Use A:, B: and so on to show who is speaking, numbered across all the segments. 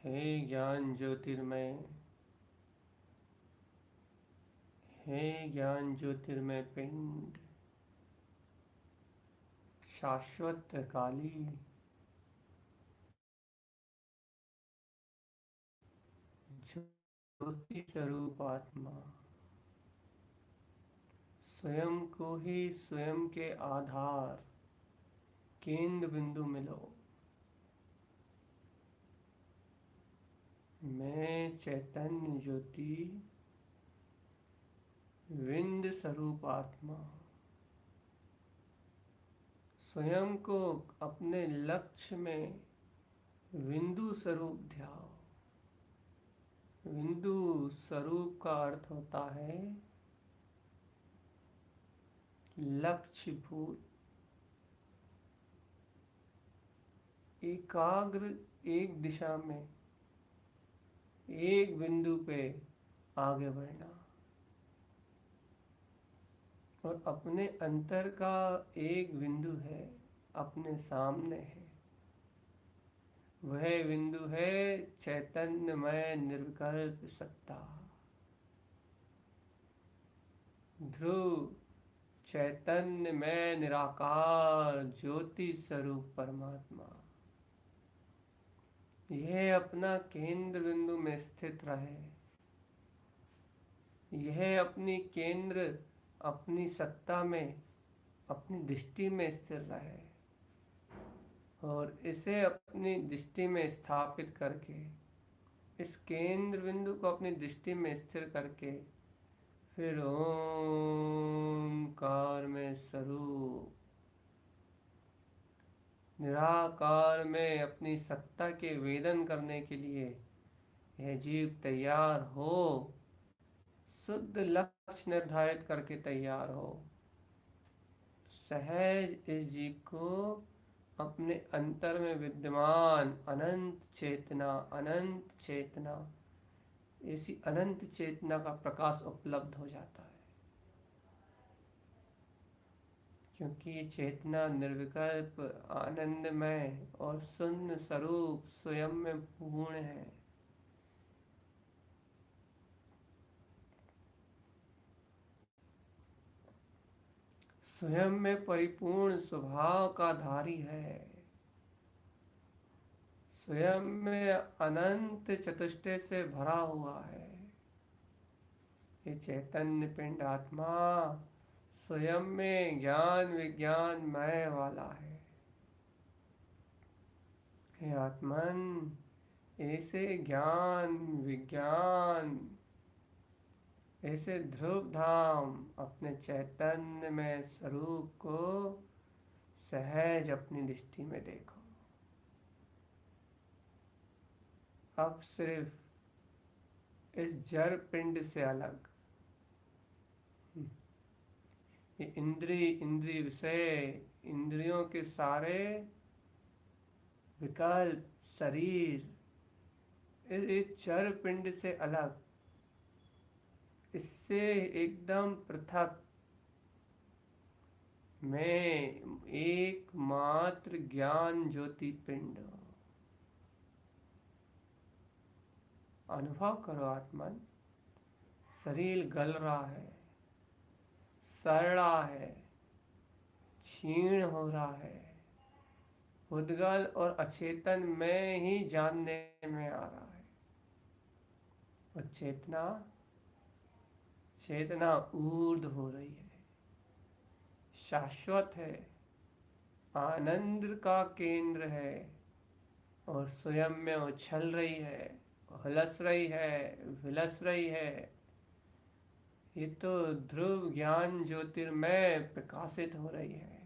A: हे ज्ञान ज्योतिर्मय, हे ज्ञान ज्योतिर्मय पिंड, शाश्वत काली, ज्योति स्वरूप आत्मा, स्वयं को ही स्वयं के आधार केंद्र बिंदु मिलो। मैं चैतन्य ज्योति विंद स्वरूप आत्मा, स्वयं को अपने लक्ष्य में बिंदु स्वरूप ध्याओ। बिंदु स्वरूप का अर्थ होता है लक्ष्य भूत, एकाग्र, एक दिशा में एक बिंदु पे आगे बढ़ना और अपने अंतर का एक बिंदु है, अपने सामने है। वह बिंदु है चैतन्यमय निर्विकल्प सत्ता, ध्रुव, चैतन्यमय निराकार ज्योति स्वरूप परमात्मा। यह अपना केंद्र बिंदु में स्थित रहे। यह अपनी केंद्र, अपनी सत्ता में, अपनी दृष्टि में स्थिर रहे और इसे अपनी दृष्टि में स्थापित करके, इस केंद्र बिंदु को अपनी दृष्टि में स्थिर करके फिर ओमकार में स्वरूप निराकार में अपनी सत्ता के वेदन करने के लिए यह जीव तैयार हो, शुद्ध लक्ष्य निर्धारित करके तैयार हो। सहज इस जीव को अपने अंतर में विद्यमान अनंत चेतना, ऐसी अनंत चेतना का प्रकाश उपलब्ध हो जाता है, क्योंकि ये चेतना निर्विकल्प, आनंदमय और शून्य स्वरूप स्वयं में पूर्ण है। स्वयं में परिपूर्ण स्वभाव का धारी है, स्वयं में अनंत चतुष्टय से भरा हुआ है। ये चैतन्य पिंड आत्मा स्वयं में ज्ञान विज्ञानमय वाला है। हे आत्मन, ऐसे ज्ञान विज्ञान, ऐसे ध्रुव धाम अपने चैतन्य में स्वरूप को सहज अपनी दृष्टि में देखो। अब सिर्फ इस जड़ पिंड से अलग ये इंद्रिय विषय, इंद्रियों के सारे विकल्प, शरीर, इस जड़ पिंड से अलग, इससे एकदम पृथक मैं एकमात्र ज्ञान ज्योति पिंड। अनुभव करो आत्मन, शरीर गल रहा है, सड़ रहा है, क्षीण हो रहा है, उद्गल और अचेतन में ही जानने में आ रहा है। और चेतना चेतना ऊर्ध्व हो रही है, शाश्वत है, आनंद का केंद्र है और स्वयं में उछल रही है, हलस रही है, विलस रही है। ये तो ध्रुव ज्ञान ज्योतिर्मय प्रकाशित हो रही है।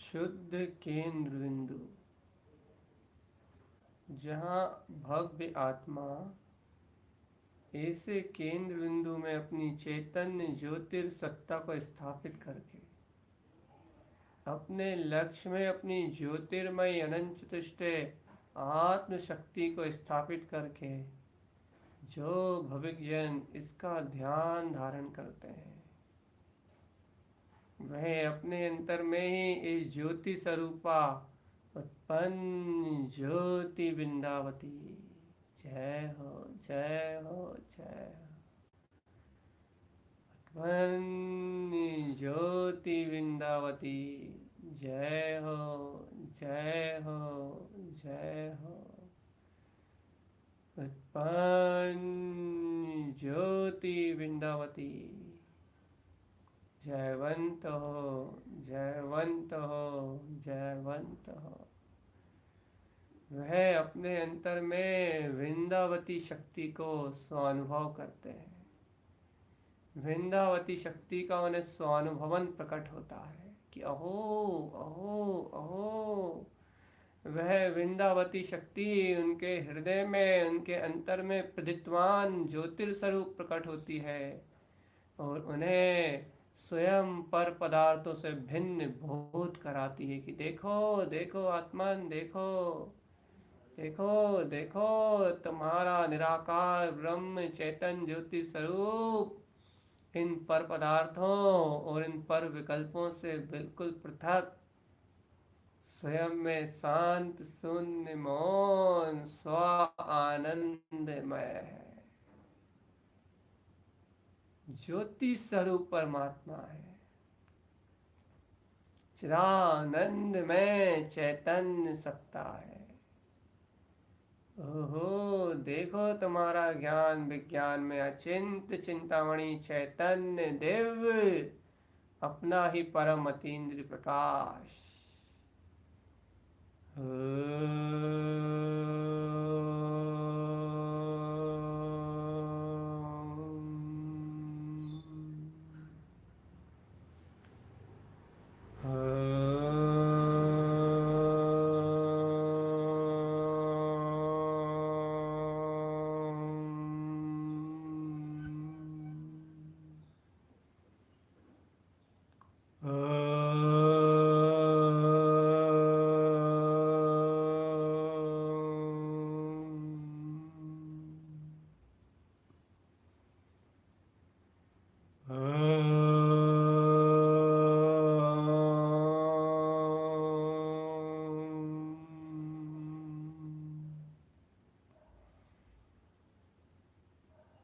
A: शुद्ध केंद्र बिंदु, जहाँ भव्य आत्मा ऐसे केंद्र बिंदु में अपनी चैतन्य ज्योतिर्सत्ता को स्थापित करके अपने लक्ष्य में अपनी ज्योतिर्मय अनंत चतुष्ट आत्म शक्ति को स्थापित करके जो भविकजन इसका ध्यान धारण करते हैं, वह अपने अंतर में ही इस ज्योति स्वरूपा उत्पन्न ज्योति वृंदावती। जय हो, जय हो, जय हो। उत्पन्न ज्योति वृंदावती, जय हो, जय हो, जय हो। उत्पन्न ज्योति वृंदावती, जयवंत हो, जयवंत हो, जयवंत हो। वह अपने अंतर में वृंदावती शक्ति को स्वानुभव करते हैं। वृंदावती शक्ति का उन्हें स्वानुभवन प्रकट होता है कि अहो अहो अहो, वह वृंदावती शक्ति उनके हृदय में, उनके अंतर में प्रदित्वान ज्योतिर्स्वरूप प्रकट होती है और उन्हें स्वयं पर पदार्थों से भिन्न बोध कराती है कि देखो देखो आत्मन, देखो देखो देखो, तुम्हारा निराकार ब्रह्म चैतन्य ज्योति स्वरूप इन पर पदार्थों और इन पर विकल्पों से बिल्कुल पृथक, स्वयं में शांत शून्य मौन स्व आनंदमय है। ज्योति स्वरूप परमात्मा है, चिदानंद में चैतन्य सत्ता है। ओहो, देखो तुम्हारा ज्ञान विज्ञान में अचिंत चिंतामणि चैतन्य दिव्य अपना ही परम अतीन्द्रिय प्रकाश।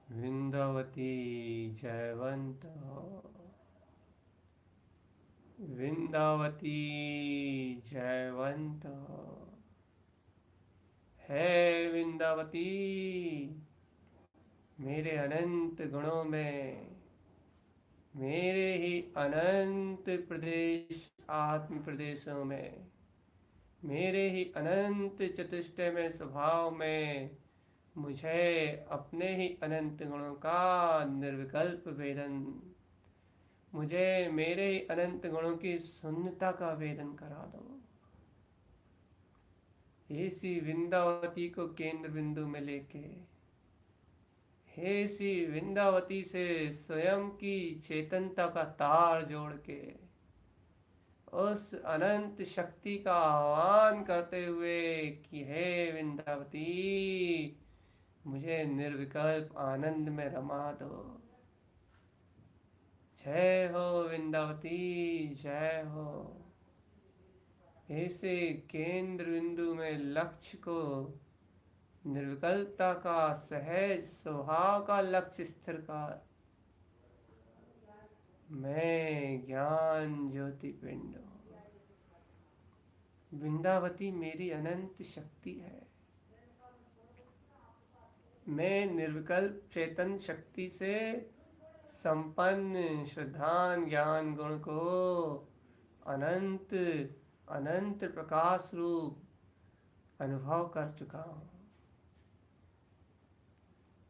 A: वृंदावती जयवंत हो, वृंदावती जयवंत हो। है वृंदावती, मेरे अनंत गुणों में, मेरे ही अनंत प्रदेश आत्म प्रदेशों में, मेरे ही अनंत चतुष्टयमय स्वभाव में मुझे अपने ही अनंत गुणों का निर्विकल्प वेदन, मुझे मेरे ही अनंत गुणों की शून्यता का वेदन करा दो। ऐसी वृंदावती को केंद्र बिंदु में लेके, हे सी वृंदावती से स्वयं की चेतनता का तार जोड़ के उस अनंत शक्ति का आह्वान करते हुए कि हे वृंदावती, मुझे निर्विकल्प आनंद में रमा दो। जय हो वृंदावती, जय हो। ऐसे केंद्र बिंदु में लक्ष्य को निर्विकल्पता का सहज स्वभाव का लक्ष्य स्थिर कर, मैं ज्ञान ज्योति पिंड हूँ। वृंदावती मेरी अनंत शक्ति है, मैं निर्विकल्प चेतन शक्ति से संपन्न श्रद्धान ज्ञान गुण को अनंत अनंत प्रकाश रूप अनुभव कर चुका हूँ।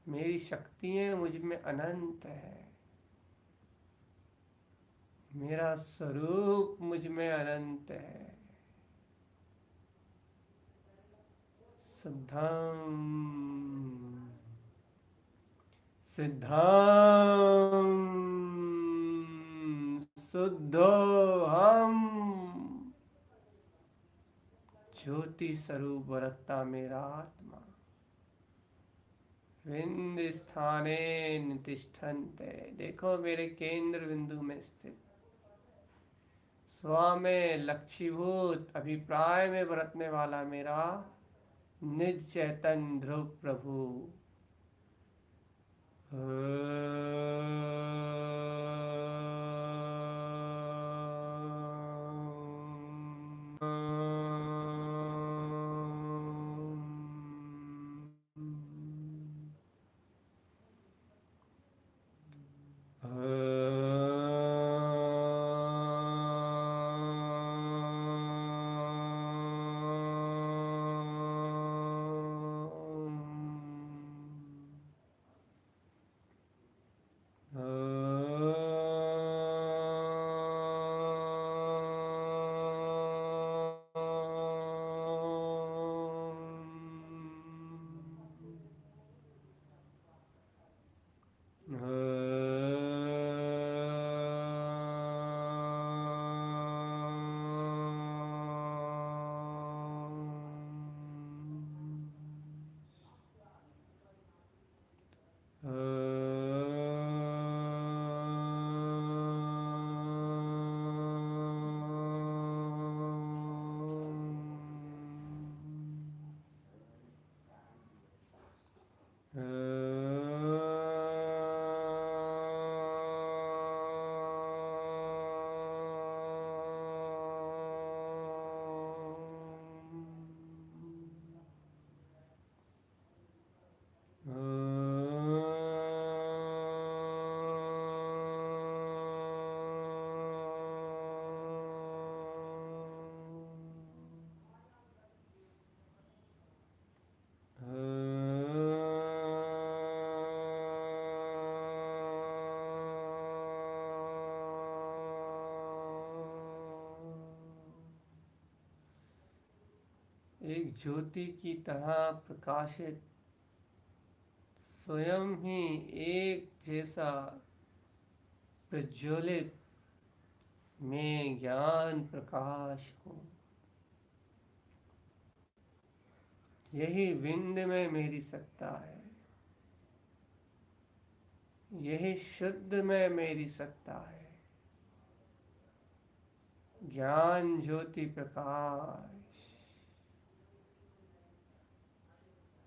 A: मेरी शक्तियाँ मुझ में अनंत है, मेरा स्वरूप मुझ में अनंत है। शुद्धम सिद्धम शुद्धो हम। ज्योति स्वरूप बरतता मेरा आत्मा। विंद स्थाने नितिष्ठन्ते, देखो मेरे केंद्र बिंदु में स्थित स्व में लक्ष्यभूत अभिप्राय में बरतने वाला मेरा निज चैतन्य ध्रुव प्रभु। एक ज्योति की तरह प्रकाशित स्वयं ही एक जैसा प्रज्वलित मैं ज्ञान प्रकाश हूँ। यही विंद में मेरी सत्ता है, यही शुद्ध में मेरी सत्ता है। ज्ञान ज्योति प्रकाश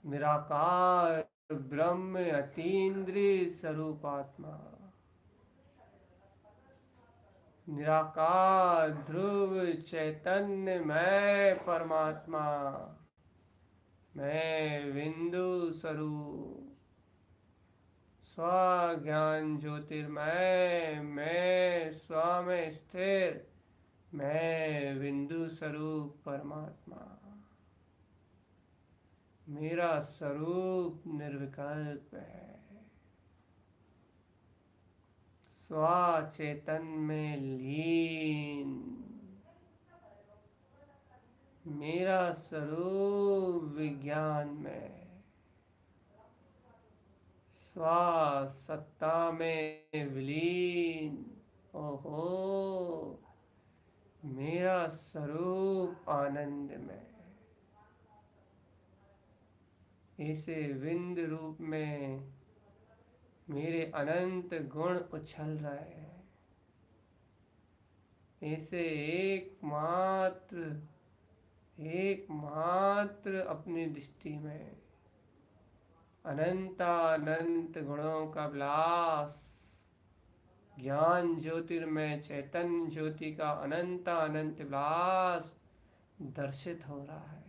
A: निराकार ब्रह्म अतीन्द्रिय स्वरूपात्मा, निराकार ध्रुव चैतन्य मैं परमात्मा, मैं बिंदु स्वरूप स्व ज्ञान ज्योतिर्मय, मैं स्व में स्थिर, मैं बिंदु स्वरूप परमात्मा। मेरा स्वरूप निर्विकल्प है, स्व चेतन में लीन। मेरा स्वरूप विज्ञान में, स्व सत्ता में विलीन। ओहो, मेरा स्वरूप आनंद में। ऐसे विंद रूप में मेरे अनंत गुण उछल रहे हैं। ऐसे एकमात्र अपनी दृष्टि में अनंत गुणों का विलास, ज्ञान ज्योतिर्मय चैतन्य ज्योति का अनंत विलास दर्शित हो रहा है,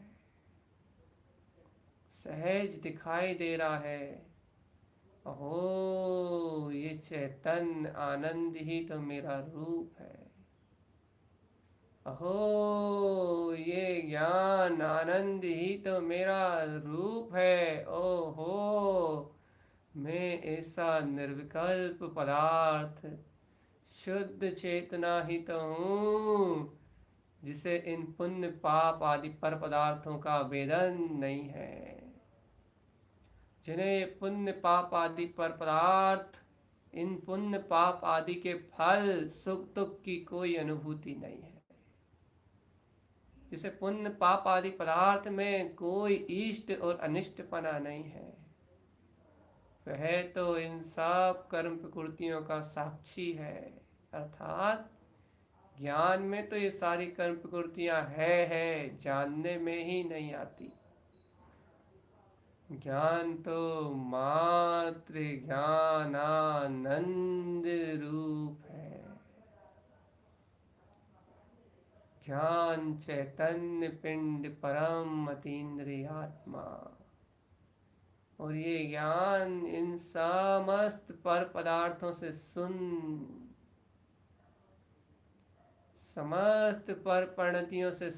A: सहज दिखाई दे रहा है। अहो, ये चैतन्य आनंद ही तो मेरा रूप है। अहो, ये ज्ञान आनंद ही तो मेरा रूप है। ओहो, मैं ऐसा निर्विकल्प पदार्थ, शुद्ध चेतना ही तो हूँ जिसे इन पुण्य पाप आदि पर पदार्थों का वेदन नहीं है, जिन्हें पुण्य पाप आदि पर पदार्थ, इन पुण्य पाप आदि के फल सुख दुख की कोई अनुभूति नहीं है, जिसे पुण्य पाप आदि पदार्थ में कोई इष्ट और अनिष्टपना नहीं है, वह तो इन सब कर्म प्रकृतियों का साक्षी है। अर्थात ज्ञान में तो ये सारी कर्म प्रकृतियां है, जानने में ही नहीं आती। ज्ञान तो मात्र ज्ञानानंद रूप है। ज्ञान चैतन्य पिंड परम अतीन्द्रिय आत्मा। और ये ज्ञान इन समस्त पर पदार्थों से समस्त पर परिणतियों से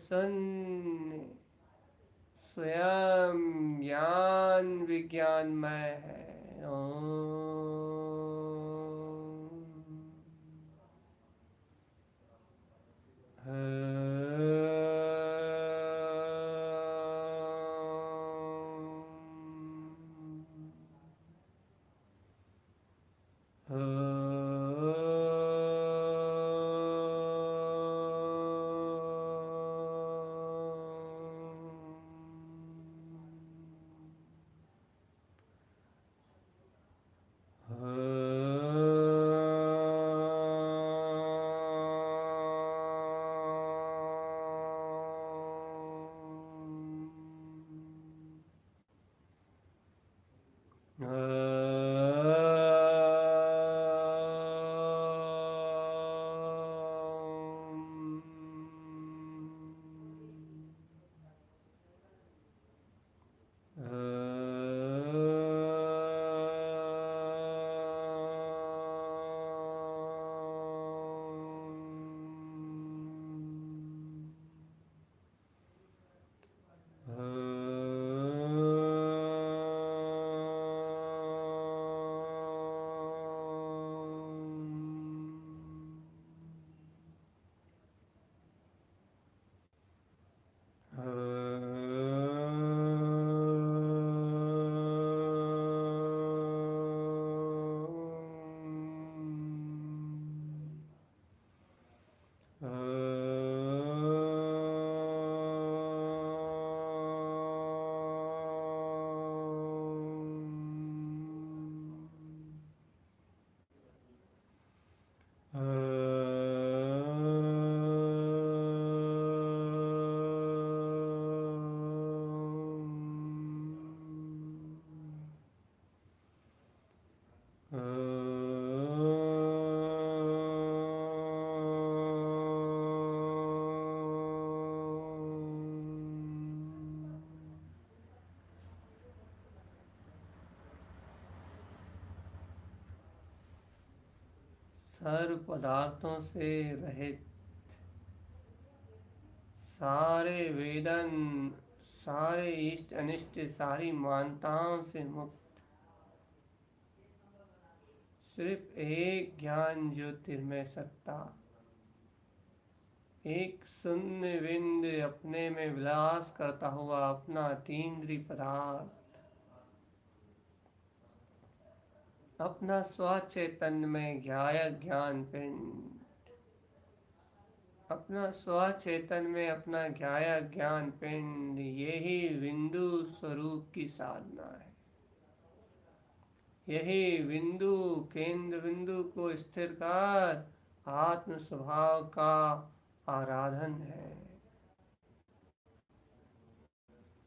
A: स्वयं ज्ञान विज्ञानमय है। सर्व पदार्थों से रहित, सारे वेदन, सारे इष्ट अनिष्ट, सारी मान्यताओं से मुक्त, सिर्फ एक ज्ञान ज्योतिर्मय सत्ता, एक शून्य बिंद अपने में विलास करता हुआ अपना अतीन्द्रिय पदार्थ, अपना स्वचैतन्य में ज्ञायक ज्ञान पिंड, अपना स्वचेतन में अपना ज्ञायक ज्ञान पिंड, यही बिंदु स्वरूप की साधना है। यही बिंदु, केंद्र बिंदु को स्थिर कर आत्म स्वभाव का आराधन है।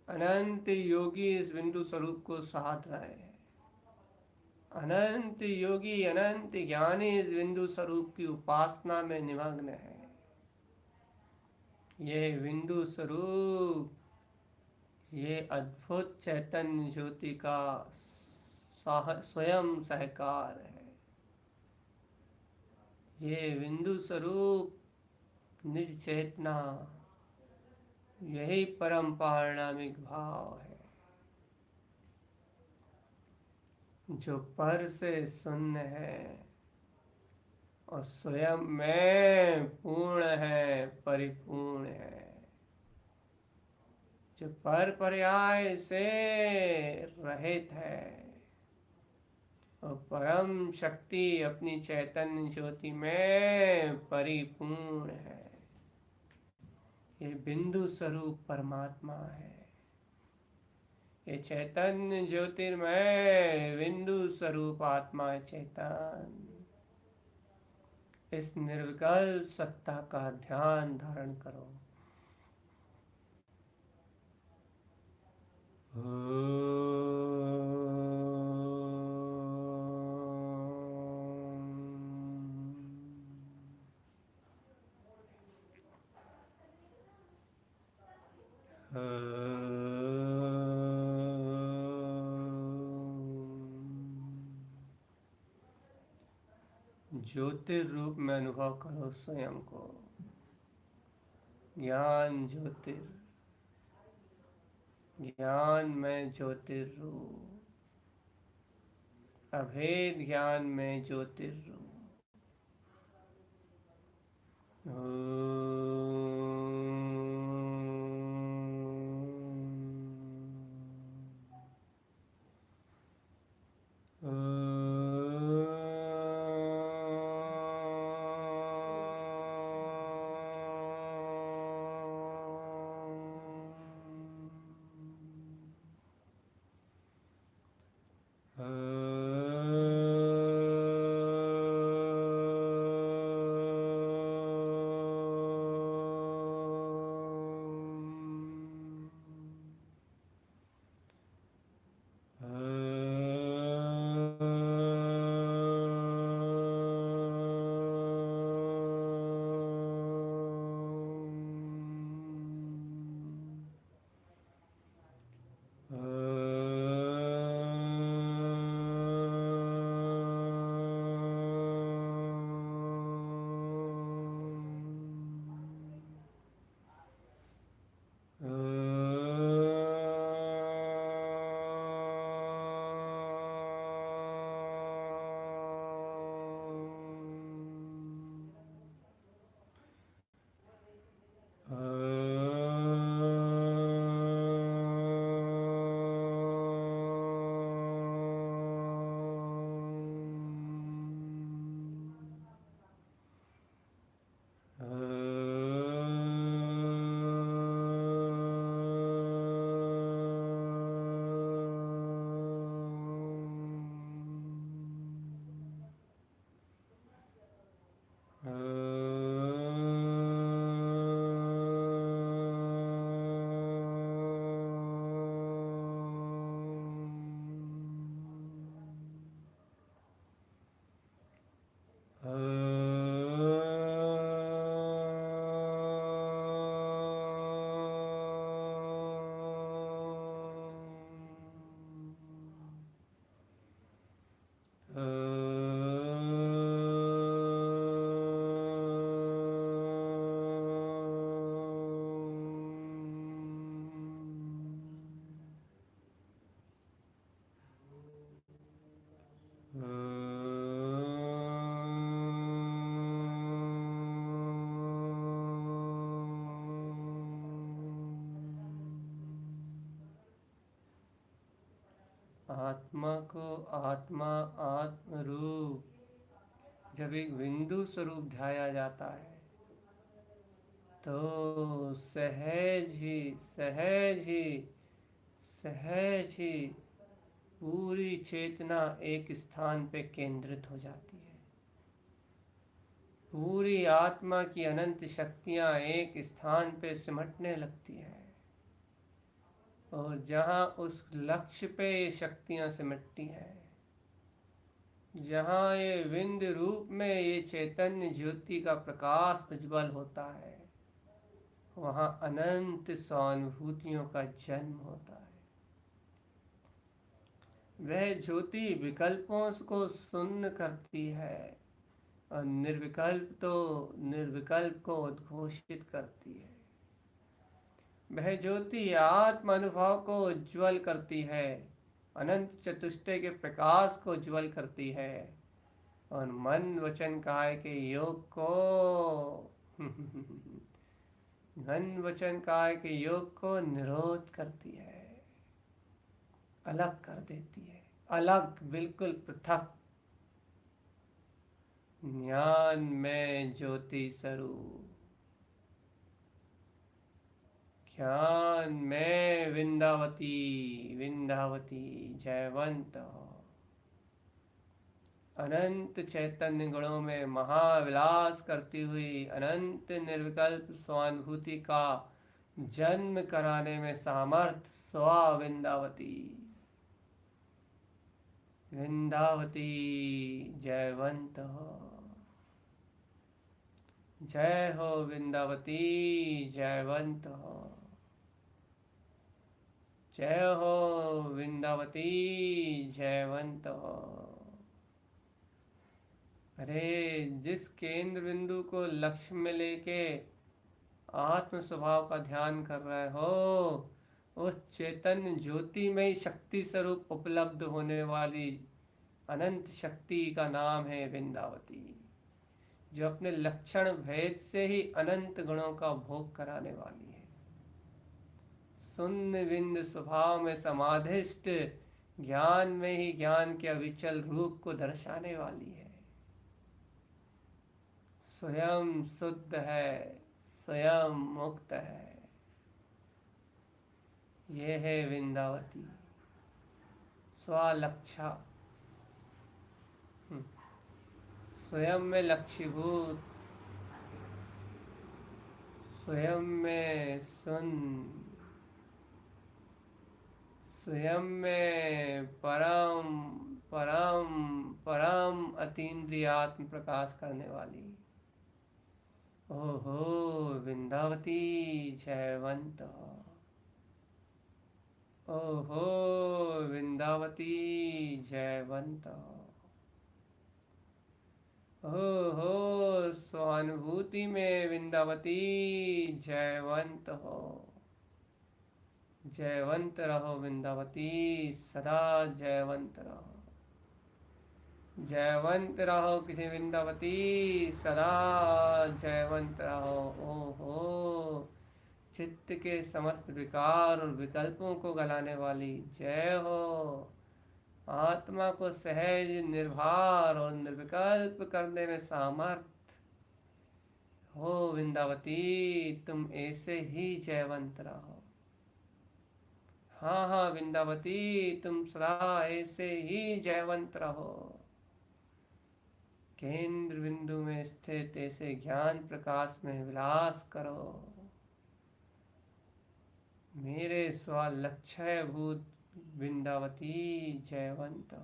A: अनंत योगी इस बिंदु स्वरूप को साध रहे हैं। अनंत योगी, अनंत ज्ञानी इस बिंदु स्वरूप की उपासना में निमग्न है। ये बिंदु स्वरूप, ये अद्भुत चैतन्य ज्योति का स्वयं सहकार है। ये बिंदु स्वरूप निज चेतना, यही परम पारणामिक भाव है, जो पर से शून्य है और स्वयं में पूर्ण है, परिपूर्ण है, जो पर पर्याय से रहित है। और परम शक्ति अपनी चैतन्य ज्योति में परिपूर्ण है। ये बिंदु स्वरूप परमात्मा है। ये चैतन्य ज्योतिर्मय बिंदु स्वरूप आत्मा है चैतन्य। इस निर्विकल्प सत्ता का ध्यान धारण करो। ज्योतिर्रूप में अनुभव करो स्वयं को। ज्ञान ज्योतिर, ज्ञान में ज्योतिर्रूप, अभेद ज्ञान में ज्योतिर्रूप। आत्मा को आत्मा आत्म रूप जब एक बिंदु स्वरूप ध्याया जाता है तो सहज ही सहज ही सहज ही पूरी चेतना एक स्थान पे केंद्रित हो जाती है। पूरी आत्मा की अनंत शक्तियां एक स्थान पे सिमटने लगती है। और जहाँ उस लक्ष्य पे ये शक्तियाँ सिमटती हैं, जहाँ ये बिंदु रूप में ये चैतन्य ज्योति का प्रकाश उज्ज्वल होता है, वहाँ अनंत सहानुभूतियों का जन्म होता है। वह ज्योति विकल्पों को शून्य करती है और निर्विकल्प को उद्घोषित करती है। वह ज्योति आत्म अनुभव को उज्ज्वल करती है, अनंत चतुष्टय के प्रकाश को उज्ज्वल करती है और मन वचन काय के योग को मन वचन काय के योग को निरोध करती है, अलग कर देती है, अलग, बिल्कुल पृथक। ज्ञान में ज्योति स्वरूप, ज्ञान में विंदावती, विंदावती जयवंत, अनंत चैतन्य गुणों में महाविलास करती हुई अनंत निर्विकल्प स्वानुभूति का जन्म कराने में सामर्थ स्वा विंदावती, विंदावती जयवंत हो। जय हो विंदावती जयवंत हो, जय हो विंदावती जयवंत हो। अरे जिस केंद्र बिंदु को लक्ष्य में लेके आत्म स्वभाव का ध्यान कर रहे हो, उस चैतन्य ज्योति में ही शक्ति स्वरूप उपलब्ध होने वाली अनंत शक्ति का नाम है विंदावती, जो अपने लक्षण भेद से ही अनंत गुणों का भोग कराने वाली है। शून्य बिंद स्वभाव में समाधिष्ट ज्ञान में ही ज्ञान के अविचल रूप को दर्शाने वाली है। स्वयं शुद्ध है, स्वयं मुक्त है। ये है विंदावती स्वलक्षा, स्वयं में लक्ष्यभूत, स्वयं में शून्य, स्वयं में परम परम परम अतीन्द्रियात्म प्रकाश करने वाली। ओहो विंदावती जयवंत, ओहो विंदावती जयवंत, ओहो स्वानुभूति में विंदावती जयवंत हो। जयवंत रहो विंदावती, सदा जयवंत रहो, जयवंत रहो किसी विंदावती, सदा जयवंत रहो। ओहो चित्त के समस्त विकार और विकल्पों को गलाने वाली जय हो। आत्मा को सहज निर्भर और निर्विकल्प करने में सामर्थ हो विंदावती, तुम ऐसे ही जयवंत रहो। हाँ हाँ विंदावती, तुम सदा ऐसे ही जयवंत रहो। केंद्र बिंदु में स्थित ऐसे ज्ञान प्रकाश में विलास करो। मेरे स्वलक्षय भूत विंदावती जयवंत।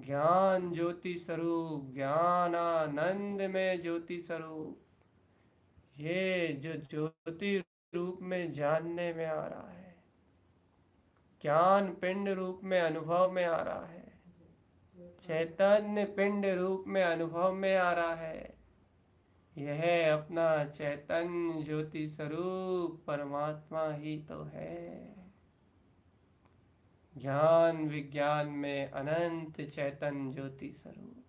A: ज्ञान ज्योति स्वरूप, ज्ञानानंद में ज्योति स्वरूप, ये जो ज्योति रूप में जानने में आ रहा है, ज्ञान पिंड रूप में अनुभव में आ रहा है, चैतन्य पिंड रूप में अनुभव में आ रहा है, यह अपना चैतन्य ज्योति स्वरूप परमात्मा ही तो है। ज्ञान विज्ञान में अनंत चैतन्य ज्योति स्वरूप।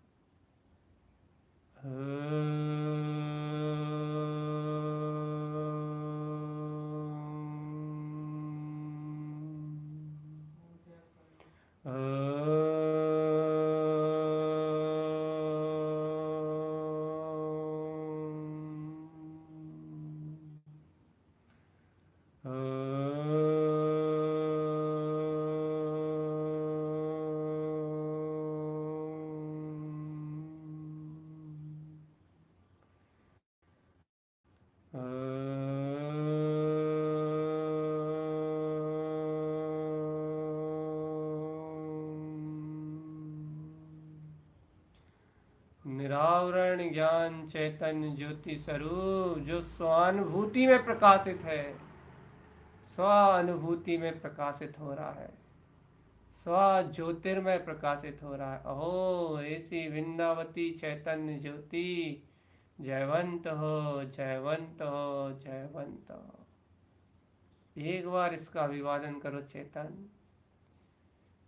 A: निरावरण ज्ञान चैतन्य ज्योति स्वरूप जो स्वानुभूति में प्रकाशित है, स्वानुभूति में प्रकाशित हो रहा है, स्व ज्योतिर्मय प्रकाशित हो रहा है। अहो ऐसी वृंदावती चैतन्य ज्योति जयवंत हो, जयवंत हो, जयवंत हो। एक बार इसका अभिवादन करो चेतन,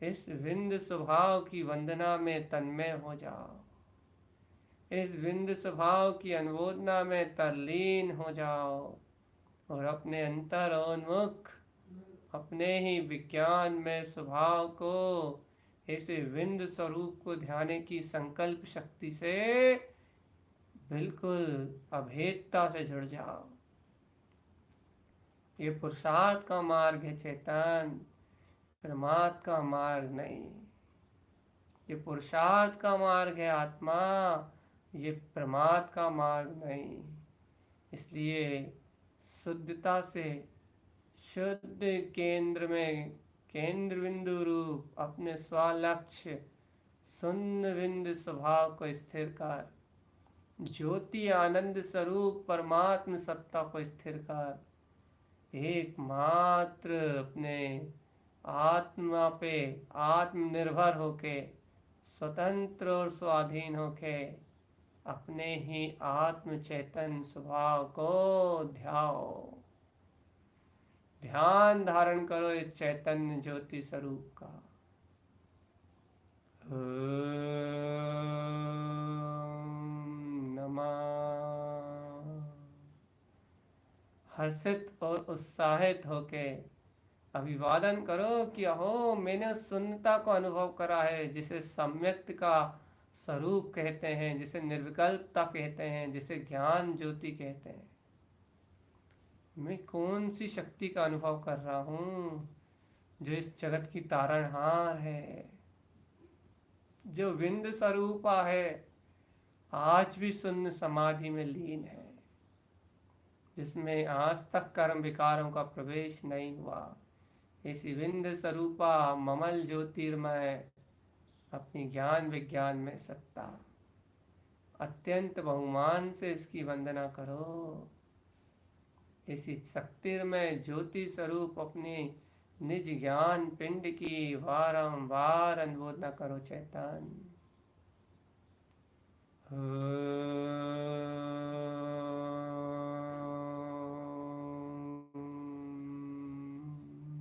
A: इस विंद स्वभाव की वंदना में तन्मय हो जाओ, इस विंद स्वभाव की अनुमोदना में तल्लीन हो जाओ और अपने अंतरोन्मुख अपने ही विज्ञान में स्वभाव को, ऐसे विंद स्वरूप को ध्यान की संकल्प शक्ति से बिल्कुल अभेदता से जुड़ जाओ। ये पुरुषार्थ का मार्ग है चेतन, परमात्मा का मार्ग नहीं। ये पुरुषार्थ का मार्ग है आत्मा, ये परमात्मा का मार्ग नहीं। इसलिए शुद्धता से शुद्ध केंद्र में केंद्र बिंदु रूप अपने स्वलक्ष्य शून्य बिंदु स्वभाव को स्थिर कर, ज्योति आनंद स्वरूप परमात्म सत्ता को स्थिर कर, एकमात्र अपने आत्मा पे आत्मनिर्भर होके, स्वतंत्र और स्वाधीन होके अपने ही आत्म चैतन्य स्वभाव को ध्यान धारण करो इस चैतन्य ज्योति स्वरूप का। नमः। हर्षित और उत्साहित होके अभिवादन करो कि अहो मैंने उस शून्यता को अनुभव करा है जिसे सम्यक्त का स्वरूप कहते हैं, जिसे निर्विकल्पता कहते हैं, जिसे ज्ञान ज्योति कहते हैं। मैं कौन सी शक्ति का अनुभव कर रहा हूँ जो इस जगत की तारणहार है, जो विंद स्वरूपा है, आज भी शून्य समाधि में लीन है, जिसमें आज तक कर्म विकारों का प्रवेश नहीं हुआ। इसी विंद स्वरूपा ममल ज्योतिर्मय अपनी ज्ञान विज्ञान में सत्ता, अत्यंत बहुमान से इसकी वंदना करो। इसी शक्तिर्मय ज्योति स्वरूप अपने निज ज्ञान पिंड की बारंबार अनुमोदना करो चैतन।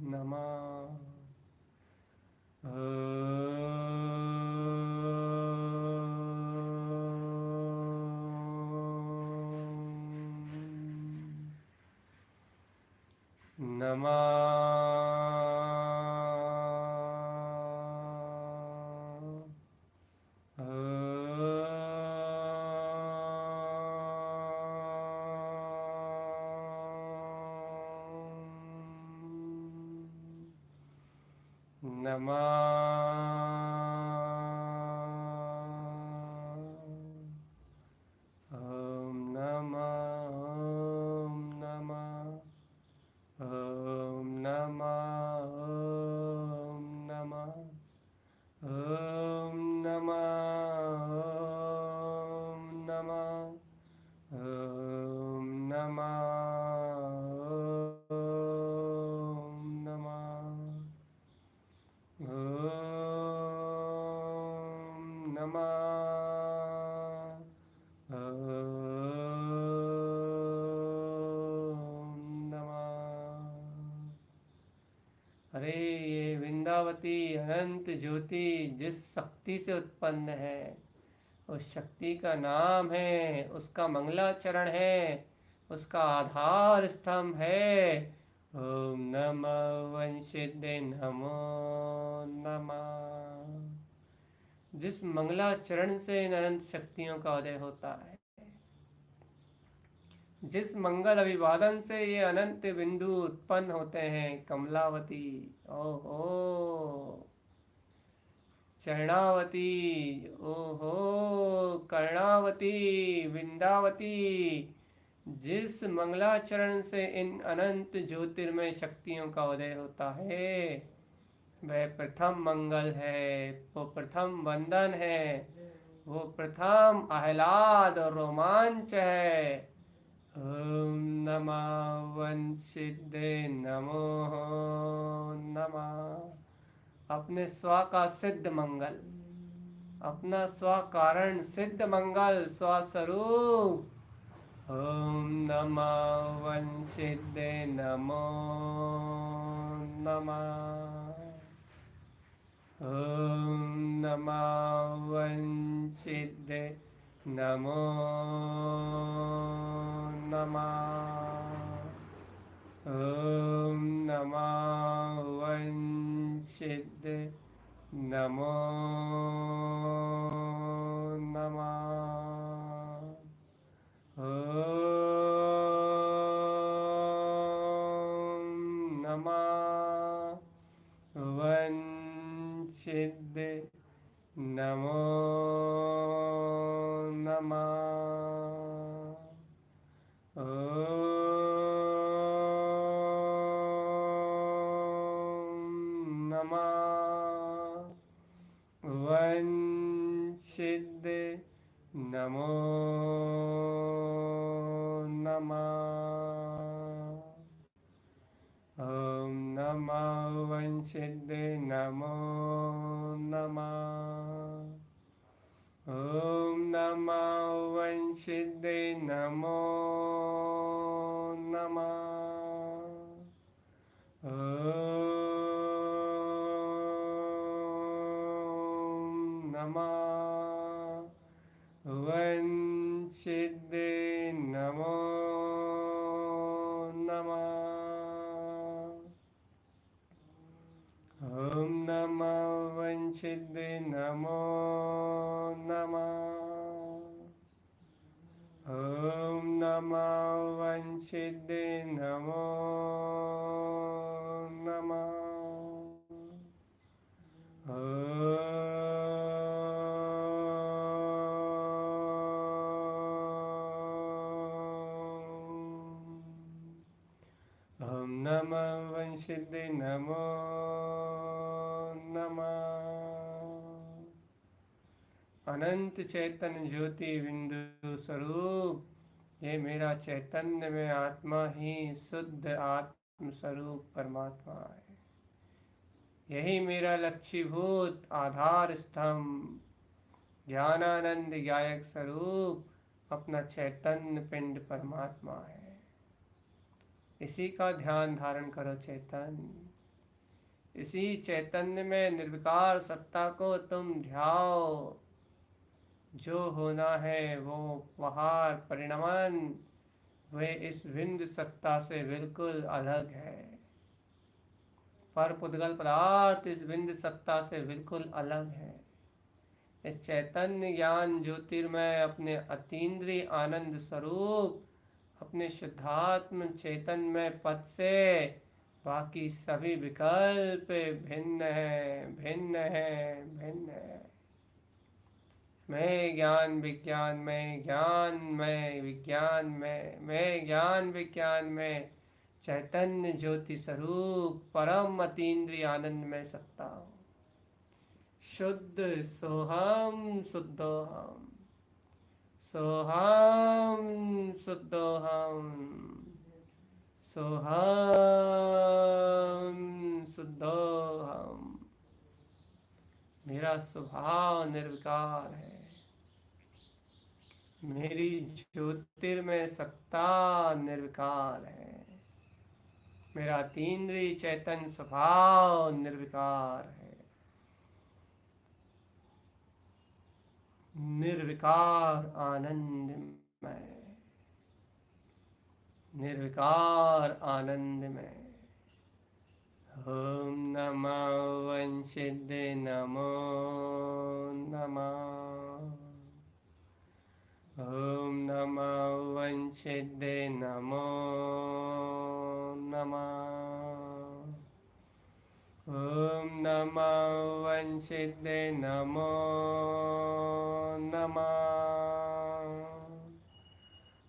A: नमः। अरे ये वृंदावती अनंत ज्योति जिस शक्ति से उत्पन्न है, उस शक्ति का नाम है, उसका मंगलाचरण है, उसका आधार स्तंभ है। ओम नमः वंशिदे नमो नमः। जिस मंगलाचरण से इन अनंत शक्तियों का उदय होता है, जिस मंगल अभिवादन से ये अनंत बिंदु उत्पन्न होते हैं। कमलावती, ओहो, चरणावती, ओहो, कर्णावती, विंदावती, जिस मंगलाचरण से इन अनंत ज्योतिर्मय शक्तियों का उदय होता है, वह प्रथम मंगल है, वो प्रथम वंदन है, वो प्रथम आह्लाद और रोमांच है। ओम नमः वंशिदे नमो नमः। अपने स्व का सिद्ध मंगल, अपना स्व कारण सिद्ध मंगल, स्वस्वरूप। ओम नमः वंशिदे नमो नमः। ओम नमः वंशिदे नमो नमः। ओम नमः वंशिदे नमो नमः। ओम नमः वंशिदे नमो नमः। ओम नमः वंशिदे नमो नमः। ओम नमः वंशिदे नमो नमः। ओम नमः वंशिदे नमो नमः। ओम नमः वंशिदे नमो नमः। ओम नमः वंशिदे नमो नमः। ओम नमः वंशिदे नमो नमः। ओम नमः वंशिदे नमो नमः। अनंत चैतन्य ज्योति बिंदु स्वरूप, ये मेरा चैतन्य में आत्मा ही शुद्ध आत्म स्वरूप परमात्मा है। यही मेरा लक्ष्यभूत आधार स्तंभ, ज्ञानानंद ज्ञायक स्वरूप अपना चैतन्य पिंड परमात्मा है। इसी का ध्यान धारण करो चैतन्य। इसी चैतन्य में निर्विकार सत्ता को तुम ध्याओ। जो होना है वो वहार परिणमन, वे इस विंद सत्ता से बिल्कुल अलग है। पर पुद्गल पदार्थ इस विंद सत्ता से बिल्कुल अलग है। इस चैतन्य ज्ञान ज्योतिर्मय अपने अतीन्द्रिय आनंद स्वरूप, अपने शुद्धात्म चैतन्यमय पद से बाकी सभी विकल्प भिन्न है, भिन्न है, भिन्न है। मैं ज्ञान विज्ञान में, ज्ञान में विज्ञान में, मैं ज्ञान विज्ञान में चैतन्य ज्योति स्वरूप परम अतीन्द्रिय आनंद में सत्ता हूँ। शुद्ध सोहम शुद्धोहम, सोहम शुद्धोहम, सोहम शुद्धोहम। मेरा स्वभाव निर्विकार है। मेरी ज्योतिर्मय सत्ता निर्विकार है। मेरा अतीन्द्रिय चैतन्य स्वभाव निर्विकार है। निर्विकार आनंदमय, निर्विकार आनंदमय। ॐ नमो वंशिद्दे नमो नमः। ॐ नमो वंशिद्दे नमो नमः। ॐ नमो वंशिद्दे नमो नमः।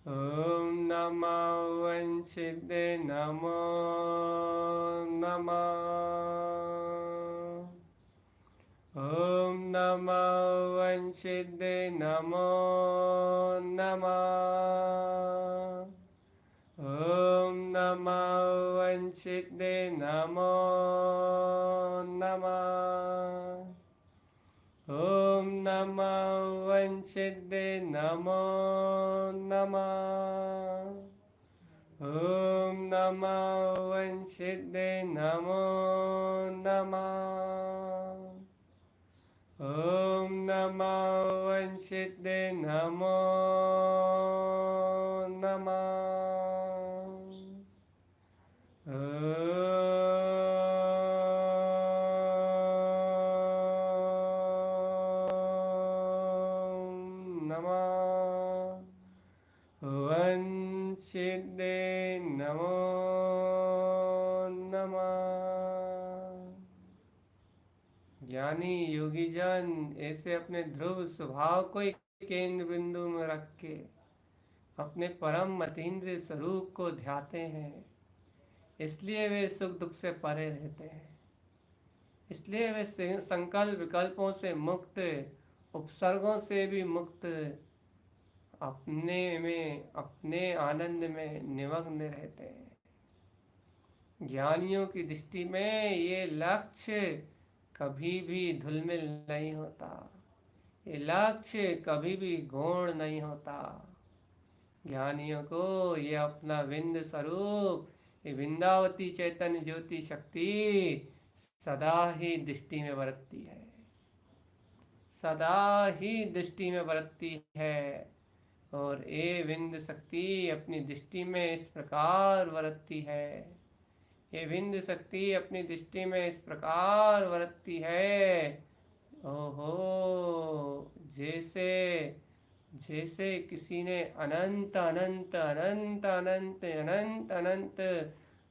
A: ॐ नमो वंशिद्दे नमो नमः। ॐ नमो वंशिद्दे नमो नमः। ॐ नमो वंशिद्दे नमो नमः। ॐ नमो वंशिद्दे नमो नमः। ॐ नमो वंशिद्दे नमो नमः। ॐ नमो वंशिद्दे नमो नमः। वंशिद्दे नमो नमः। ज्ञानी योगी जन ऐसे अपने ध्रुव स्वभाव को ही केंद्र बिंदु में रख के अपने परम अतीन्द्रिय स्वरूप को ध्याते हैं। इसलिए वे सुख दुख से परे रहते हैं। इसलिए वे संकल्प विकल्पों से मुक्त, उपसर्गों से भी मुक्त, अपने आनंद में निमग्न रहते हैं। ज्ञानियों की दृष्टि में ये लक्ष्य कभी भी धुलमिल नहीं होता। ये लक्ष्य कभी भी गौण नहीं होता। ज्ञानियों को ये अपना विंद स्वरूप, ये विंदावती चैतन्य ज्योति शक्ति सदा ही दृष्टि में बरतती है, सदा ही दृष्टि में बरतती है। और ये विंद शक्ति अपनी दृष्टि में इस प्रकार बरतती है, ये विंद शक्ति अपनी दृष्टि में इस प्रकार बरतती है, ओहो, जैसे जैसे किसी ने अनंत अनंत अनंत अनंत अनंत अनंत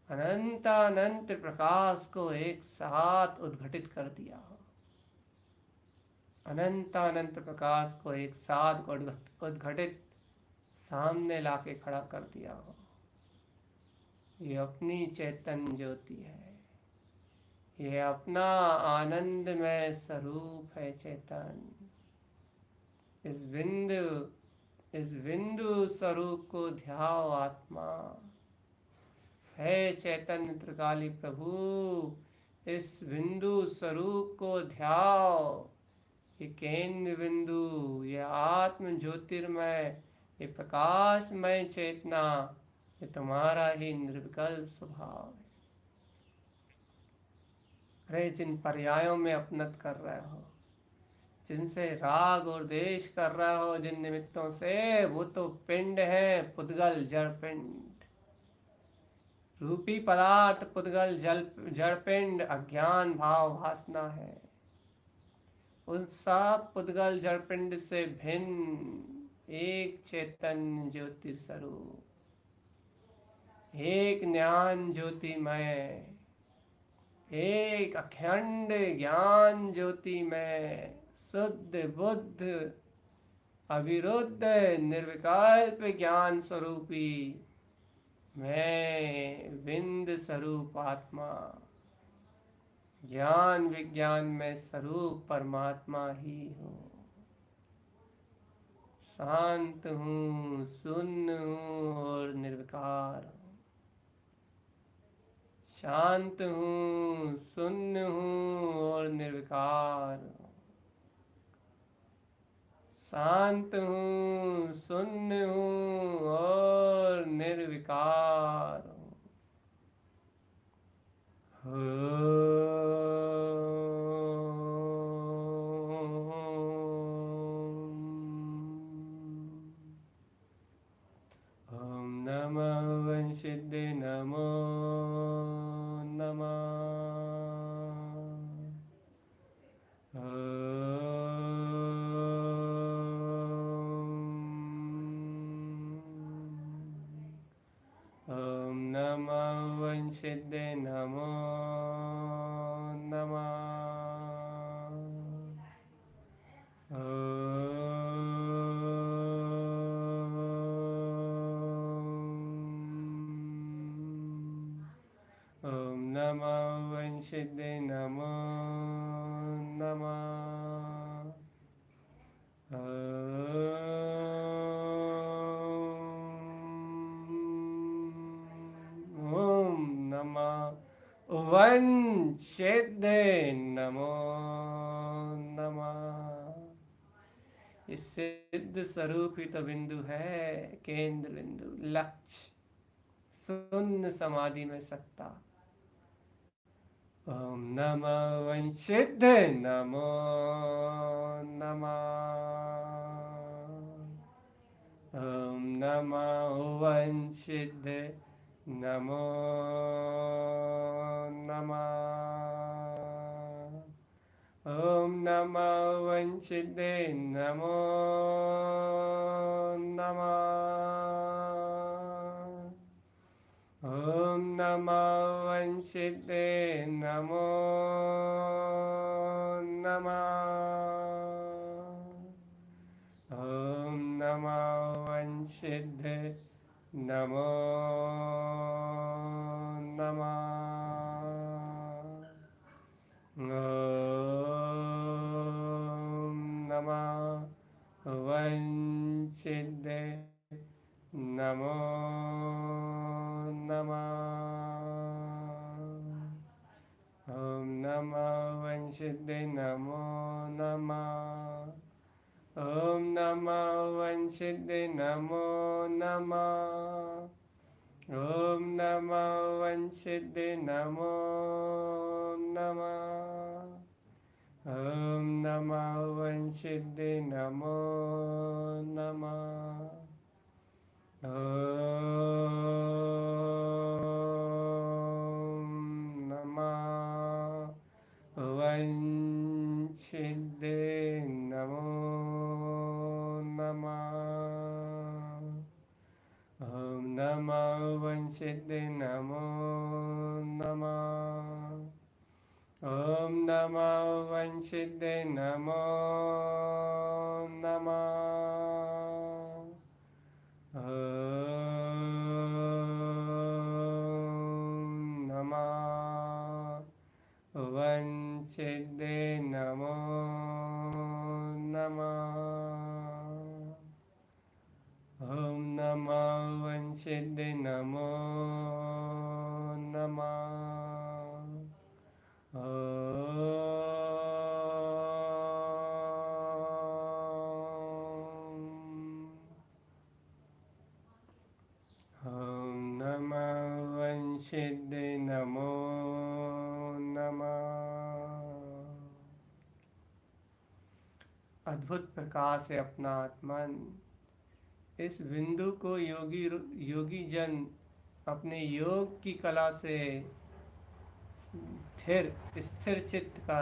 A: अनंत अनंत प्रकाश को एक साथ उद्घटित कर दिया हो। अनंत अनंत प्रकाश को एक साथ उद्घटित सामने लाके खड़ा कर दिया हो। ये अपनी चैतन्य ज्योति है, ये अपना आनंदमय स्वरूप है चैतन्य। इस बिंदु स्वरूप को ध्याओ आत्मा है चैतन्य त्रिकाली प्रभु। इस बिंदु स्वरूप को ध्याओ। ये केंद्र बिंदु, ये आत्म ज्योतिर्मय, ये प्रकाशमय चेतना, ये तुम्हारा ही निर्विकल्प स्वभाव है। अरे जिन पर्यायों में अपनत कर रहे हो, जिनसे राग और द्वेष कर रहे हो, जिन निमित्तों से, वो तो पिंड है, पुद्गल जड़ पिंड। रूपी पदार्थ पुद्गल जड़ पिंड अज्ञान भाव वासना है। उन सब पुद्गल जड़ पिंड से भिन्न एक चैतन्य ज्योति स्वरूप, एक ज्ञान ज्योतिमय, एक अखंड ज्ञान ज्योतिमय, शुद्ध बुद्ध अविरुद्ध निर्विकल्प ज्ञान स्वरूपी मैं विंद स्वरूप आत्मा, ज्ञान विज्ञान में स्वरूप परमात्मा ही हूँ। शांत हूँ, शून्य हूँ और निर्विकार हूँ। शांत हूँ, शून्य हूँ और निर्विकार हूँ। शांत हूँ, शून्य हूँ और निर्विकार हूँ। ओम नमः वंशिद्दे नमो नमः। ॐ नमः वंशिदे नमो नमः। ॐ नमः वंशिदे नमो नमः। ॐ नमः वंशिदे नमो नमः। ये सिद्ध स्वरूपित बिंदु है, केंद्र बिंदु, लक्ष्य, शून्य समाधि में सत्ता। ॐ नमः वंशिदे नमो नमः। ॐ नमः वंशिदे नमो नमः। ॐ नमः वंशिदे नमो नमः। ॐ नमः वंशिदे नमो नमः। ॐ नमः वंशिदे नमो नमः। ॐ नमः वंशिदे नमो नमः। ॐ नमः वंशिदे नमो नमः। ॐ नमः वंशिदे नमो नमः। ॐ नमः वंशिदे नमो नमः। ॐ नमः वंशिदे नमो नमः। ॐ नमः वंशिदे नमो नमः। ॐ नमः वंशिदे नमो नमः। ॐ नमः वंशिदे नमो नमः। ॐ नमः वंशिदे नमो नमः। ॐ नमः वंशिदे नमो नमः। ॐ नमः वंशिदे नमो नमः। अद्भुत प्रकाश है अपना आत्मन। इस बिंदु को योगी जन अपने योग की कला से स्थिर चित्त का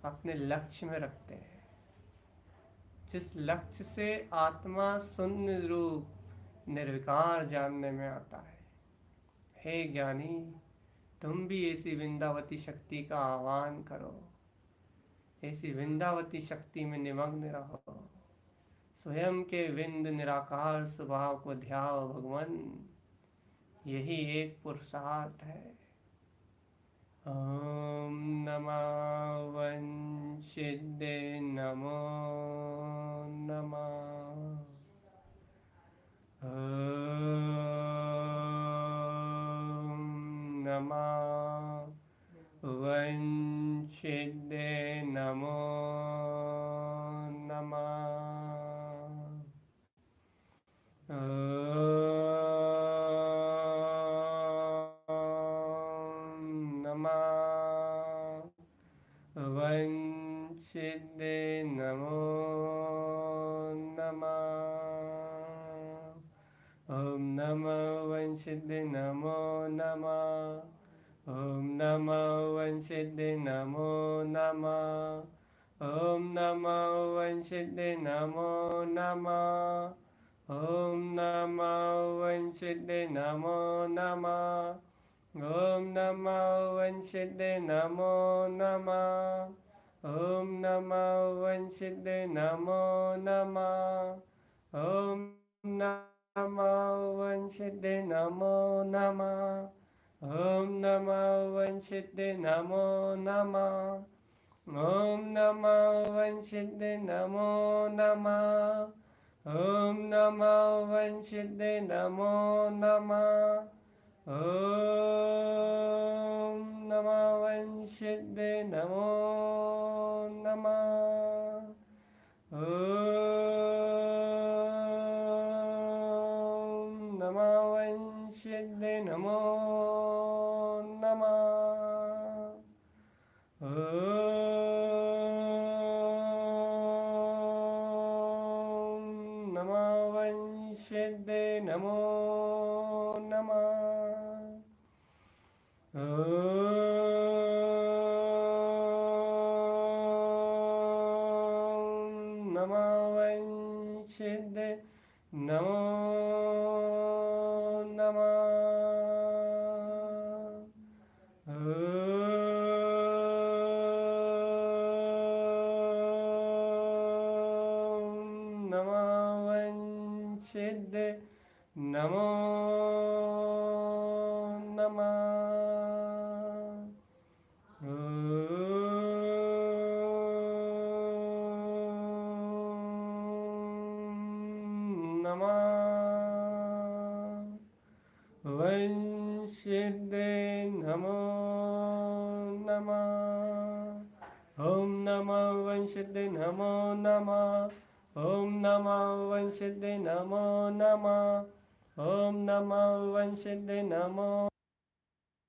A: अपने लक्ष्य में रखते हैं, जिस लक्ष्य से आत्मा शून्य रूप निर्विकार जानने में आता है। हे ज्ञानी, तुम भी ऐसी वृंदावती शक्ति का आह्वान करो, ऐसी वृंदावती शक्ति में निमग्न रहो, स्वयं के विंद निराकार स्वभाव को ध्याओ भगवान, यही एक पुरुषार्थ है। ॐ नमः वंशिदे नमो नमः। ॐ नमः वंशिदे नमो नमः। वंशिदे नमो नमः। ॐ नमः वंशिदे नमो नमः। ॐ नमः वंशिदे नमो नमः। वंशिते नमो नमः। ॐ नमो वंशिते नमो नमः। ॐ नमो वंशिते नमो नमः। ॐ नमो वंशिते नमो नमः। ॐ नमो वंशिते नमो नमः। ॐ नमो वंशिते नमो नमः। ॐ नमो वंशिते नमो नमः। ॐ नमो वंशिते नमो नमः। ॐ नमो वंशिते नमो नमः। ॐ नमो वंशिते नमो नमः। ॐ नमो वंशिते नमो नमः। ॐ नमो वंशिते नमो नमः। नमो वंशिते नमो नमः। नमो वंशिते नमो नमः। ॐ नमो वंशिते नमो नमः। ॐ नमो वंशिते नमो नमः। ॐ नमो वंशिते नमो